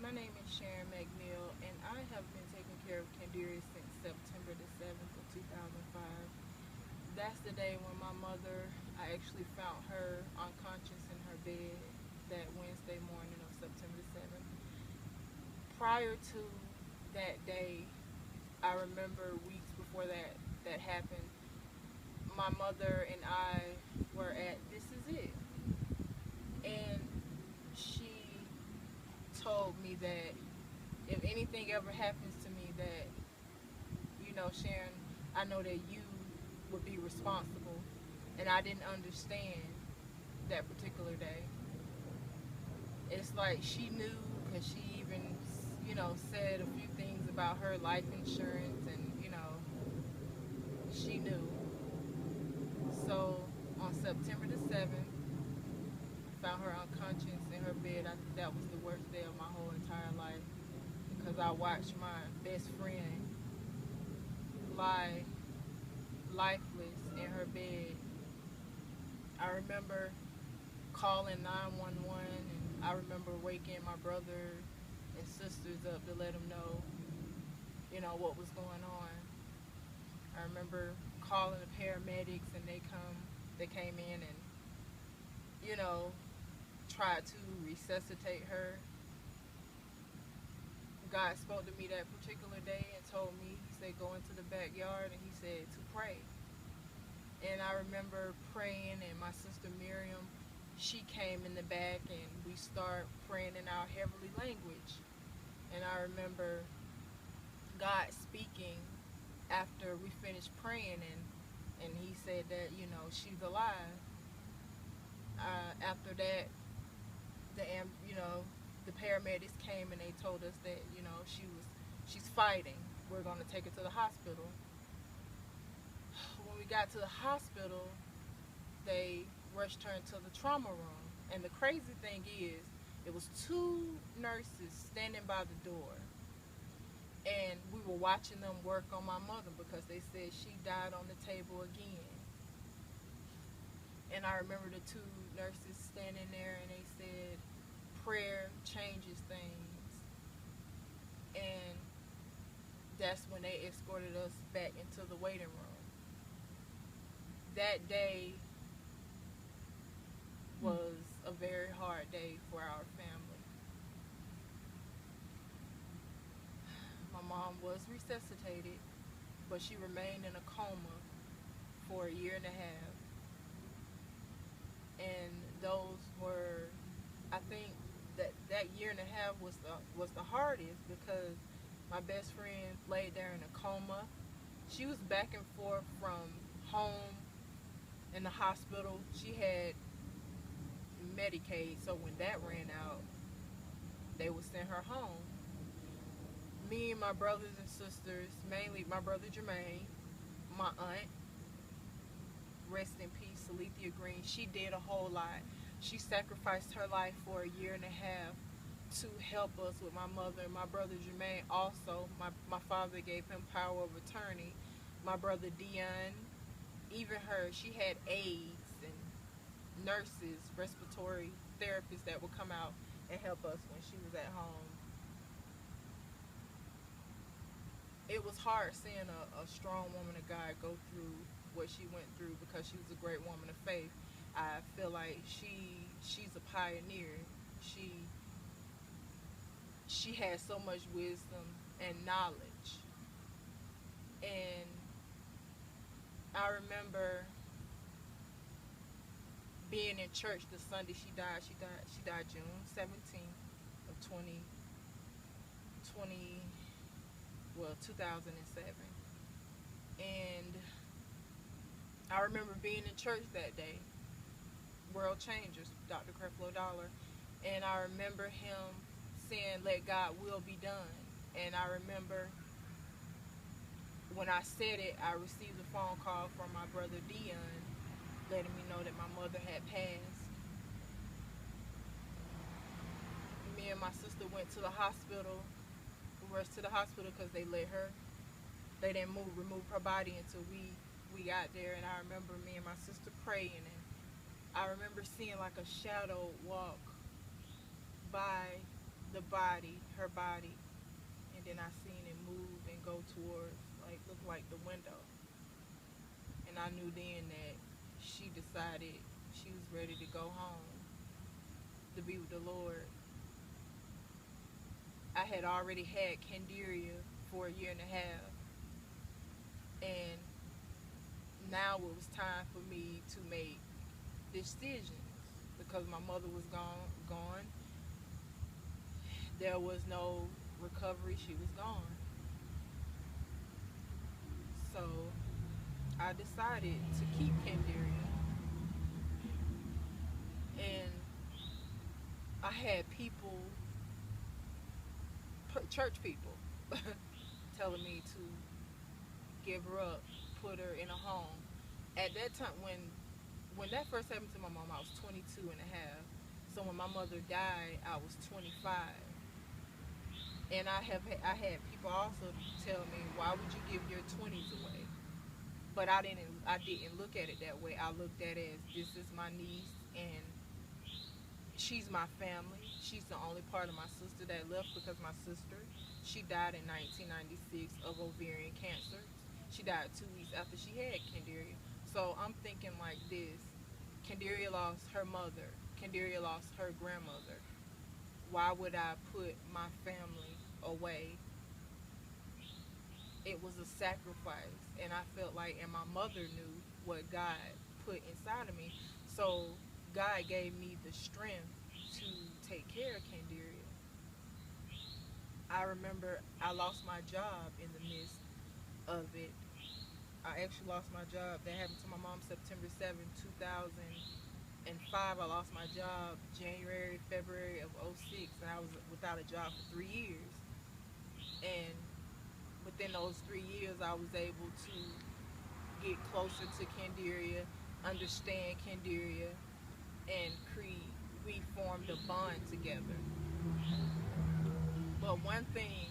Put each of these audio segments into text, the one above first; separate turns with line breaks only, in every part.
My name is Sharon McNeil, and I have been taking care of Candiria since September the 7th of 2005. That's the day when my mother, I actually found her unconscious in her bed that Wednesday morning of September the 7th. Prior to that day, I remember weeks before that happened, my mother and I were at This Is It. And she told me that if anything ever happens to me, that, Sharon, I know that you would be responsible. And I didn't understand that particular day. It's like she knew because she even, said a few things about her life insurance, and, she knew. So on September the 7th, found her unconscious in her bed. I think that was the worst day of my whole entire life because I watched my best friend lie lifeless in her bed. I remember calling 911, and I remember waking my brother and sisters up to let them know, what was going on. I remember calling the paramedics, and they came in and, you know, tried to resuscitate her. God spoke to me that particular day and told me, he said, go into the backyard, and he said to pray. And I remember praying, and my sister Miriam, she came in the back, and we started praying in our heavenly language. And I remember God speaking after we finished praying, and he said that, she's alive. After that, the paramedics came, and they told us that, she's fighting. We're going to take her to the hospital. When we got to the hospital, they rushed her into the trauma room. And the crazy thing is, it was two nurses standing by the door, and we were watching them work on my mother because they said she died on the table again. And I remember the two nurses standing there, and they said, prayer changes things. And that's when they escorted us back into the waiting room. That day was a very hard day for our family. My mom was resuscitated, but she remained in a coma for a year and a half. And those were, I think that year and a half was the hardest because my best friend laid there in a coma. She was back and forth from home and the hospital. She had Medicaid, so when that ran out, they would send her home. Me and my brothers and sisters, mainly my brother Jermaine, my aunt, rest in peace, Salethia Green, she did a whole lot. She sacrificed her life for a year and a half to help us with my mother. And my brother Jermaine also, my father gave him power of attorney. My brother Dion, even her, she had aides and nurses, respiratory therapists that would come out and help us when she was at home. It was hard seeing a strong woman of God go through what she went through because she was a great woman of faith. I feel like she's a pioneer. She has so much wisdom and knowledge. And I remember being in church the Sunday she died. She died June 17th of 2007. And I remember being in church that day, World Changers, Dr. Creflo Dollar, and I remember him saying, let God will be done. And I remember when I said it, I received a phone call from my brother Dion letting me know that my mother had passed. Me and my sister went to the hospital. We rushed to the hospital because they didn't remove her body until we got there. And I remember me and my sister praying, and I remember seeing like a shadow walk by the the body, her body, and then I seen it move and go towards, like, look like the window. And I knew then that she decided she was ready to go home to be with the Lord. I had already had Candiria for a year and a half, and now it was time for me to make decisions because my mother was gone. There was no recovery. She was gone. So I decided to keep Candiria, and I had people, church people, telling me to give her up, put her in a home. At that time, when that first happened to my mom, I was 22 and a half. So when my mother died, I was 25. And I had people also tell me, why would you give your 20s away? But I didn't look at it that way. I looked at it as, this is my niece, and she's my family. She's the only part of my sister that left, because my sister, she died in 1996 of ovarian cancer. She died 2 weeks after she had Candiria. So I'm thinking like this: Candiria lost her mother. Candiria lost her grandmother. Why would I put my family away? It was a sacrifice, and I felt like, and my mother knew what God put inside of me. So God gave me the strength to take care of Candiria. I remember I lost my job in the midst of it. I actually lost my job. That happened to my mom September 7th, 2005. I lost my job January, February of '06, and I was without a job for 3 years. And within those 3 years, I was able to get closer to Candiria, understand Candiria, and we formed a bond together. But one thing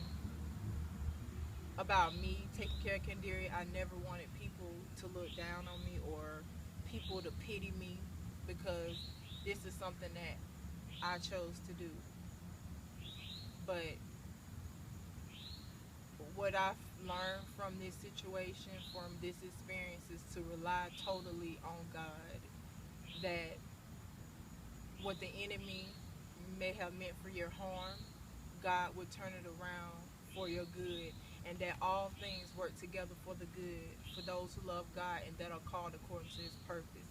about me taking care of Candiria, I never wanted people to look down on me or people to pity me, because this is something that I chose to do. But what I've learned from this situation, from this experience, is to rely totally on God. That what the enemy may have meant for your harm, God would turn it around for your good, and that all things work together for the good for those who love God and that are called according to his purpose.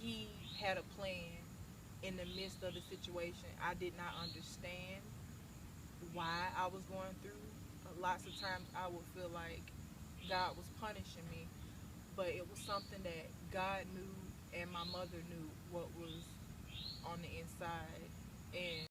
He had a plan in the midst of the situation. I did not understand why I was going through. Lots of times I would feel like God was punishing me, but it was something that God knew and my mother knew what was on the inside. And